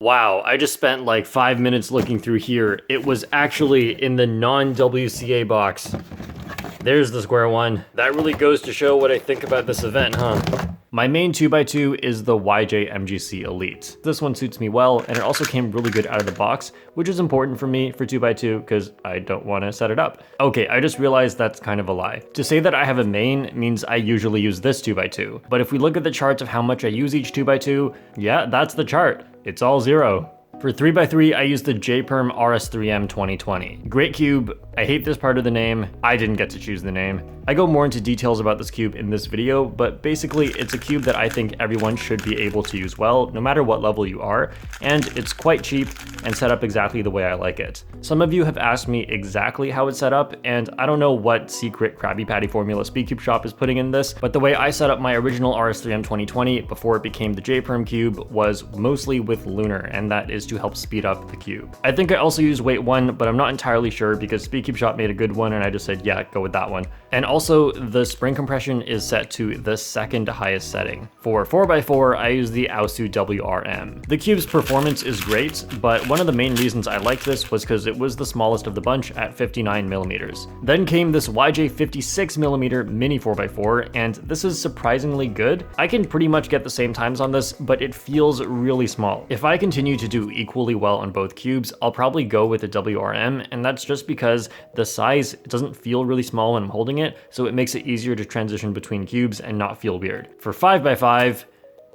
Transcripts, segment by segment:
Wow, I just spent like 5 minutes looking through here. It was actually in the non-WCA box. There's the square one. That really goes to show what I think about this event, huh? My main 2x2 is the YJ MGC Elite. This one suits me well, and it also came really good out of the box, which is important for me for 2x2 because I don't want to set it up. Okay, I just realized that's kind of a lie. To say that I have a main means I usually use this 2x2, but if we look at the charts of how much I use each 2x2, yeah, that's the chart. It's all 0. For 3x3, I use the J-Perm RS3M 2020. Great cube. I hate this part of the name. I didn't get to choose the name. I go more into details about this cube in this video, but basically it's a cube that I think everyone should be able to use well, no matter what level you are, and it's quite cheap and set up exactly the way I like it. Some of you have asked me exactly how it's set up, and I don't know what secret Krabby Patty formula Speedcube shop is putting in this, but the way I set up my original RS3M 2020 before it became the J-Perm cube was mostly with Lunar, and that is to help speed up the cube. I think I also use weight 1, but I'm not entirely sure because Speedcube shop made a good one and I just said, yeah, go with that one. And also the spring compression is set to the second highest setting. For 4x4, I use the Aosu WRM. The cube's performance is great, but one of the main reasons I liked this was because it was the smallest of the bunch at 59mm. Then came this YJ 56mm mini 4x4, and this is surprisingly good. I can pretty much get the same times on this, but it feels really small. If I continue to do equally well on both cubes, I'll probably go with the WRM, and that's just because the size doesn't feel really small when I'm holding it, so it makes it easier to transition between cubes and not feel weird. For 5x5,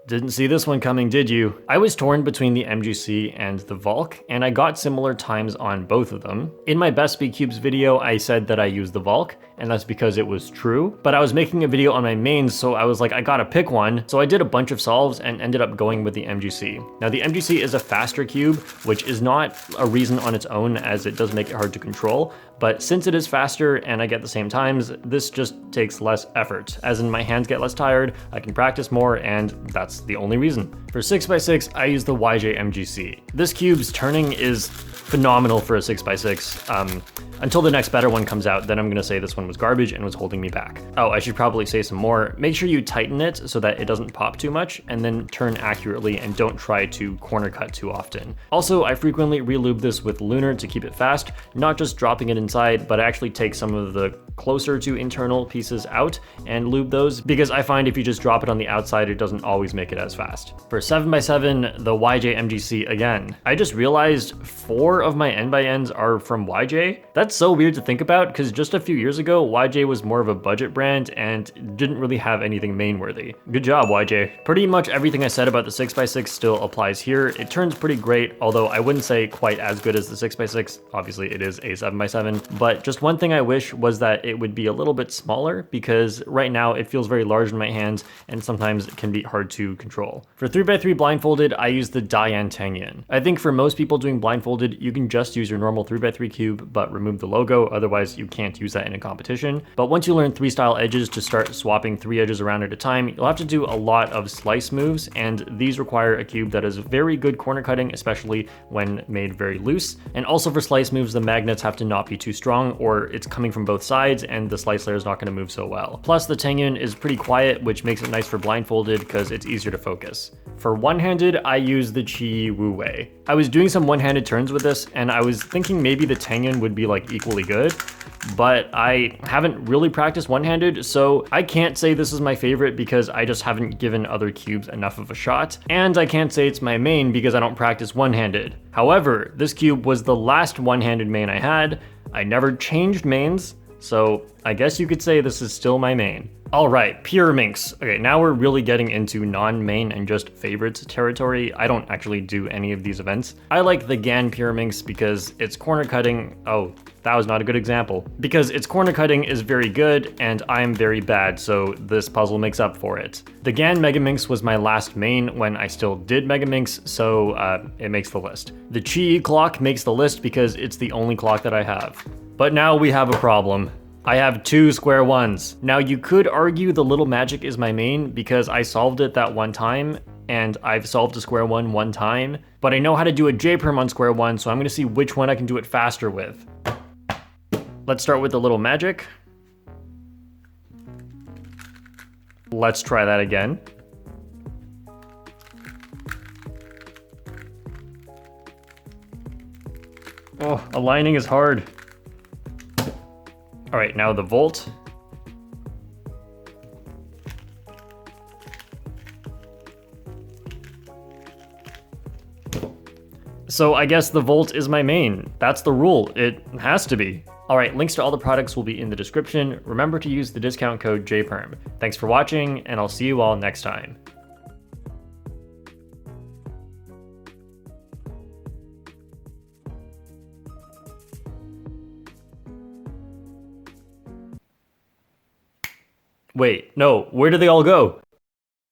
didn't see this one coming, did you? I was torn between the MGC and the Valk, and I got similar times on both of them. In my best Speedcubes video, I said that I used the Valk, and that's because it was true, but I was making a video on my mains, so I was like, I gotta pick one. So I did a bunch of solves and ended up going with the MGC. Now the MGC is a faster cube, which is not a reason on its own as it does make it hard to control, but since it is faster and I get the same times, this just takes less effort. As in my hands get less tired, I can practice more, and that's the only reason. For 6x6, I use the YJ MGC. This cube's turning is phenomenal for a 6x6. Until the next better one comes out, then I'm gonna say this one was garbage and was holding me back. Oh, I should probably say some more. Make sure you tighten it so that it doesn't pop too much, and then turn accurately and don't try to corner cut too often. Also, I frequently relube this with Lunar to keep it fast, not just dropping it inside, but I actually take some of the closer to internal pieces out and lube those, because I find if you just drop it on the outside, it doesn't always make it as fast. For 7x7, the YJ MGC again. I just realized 4 of my N/Ns are from YJ. That's so weird to think about, because just a few years ago, YJ was more of a budget brand and didn't really have anything main worthy. Good job, YJ. Pretty much everything I said about the 6x6 still applies here. It turns pretty great, although I wouldn't say quite as good as the 6x6. Obviously it is a 7x7, but just one thing I wish was that it would be a little bit smaller, because right now it feels very large in my hands and sometimes it can be hard to control. For 3x3 blindfolded, I use the Dian Tangyan. I think for most people doing blindfolded, you can just use your normal 3x3 cube, but remove the logo, otherwise you can't use that in a competition. But once you learn 3 style edges to start swapping 3 edges around at a time, you'll have to do a lot of slice moves, and these require a cube that is very good corner cutting, especially when made very loose. And also for slice moves, the magnets have to not be too strong, or it's coming from both sides and the slice layer is not going to move so well. Plus the Tangyan is pretty quiet, which makes it nice for blindfolded because it's easier to focus. For one-handed, I use the Chi Wu Wei. I was doing some one-handed turns with this, and I was thinking maybe the Tangyan would be like equally good, but I haven't really practiced one-handed, so I can't say this is my favorite because I just haven't given other cubes enough of a shot, and I can't say it's my main because I don't practice one-handed. However, this cube was the last one-handed main I had. I never changed mains, so I guess you could say this is still my main. All right, pure minks. Okay, now we're really getting into non-main and just favorites territory. I don't actually do any of these events. I like the GAN pure minks because its corner cutting, oh, that was not a good example. Because its corner cutting is very good and I'm very bad, so this puzzle makes up for it. The GAN Mega Minx was my last main when I still did Mega Minx, so it makes the list. The Chi clock makes the list because it's the only clock that I have. But now we have a problem. I have 2 square ones. Now you could argue the Little Magic is my main because I solved it that one time, and I've solved a square one time, but I know how to do a J-Perm on square one, so I'm gonna see which one I can do it faster with. Let's start with the Little Magic. Let's try that again. Oh, aligning is hard. All right, now the volt. So I guess the volt is my main. That's the rule. It has to be. All right, links to all the products will be in the description. Remember to use the discount code JPerm. Thanks for watching, and I'll see you all next time. Wait, no, where did they all go?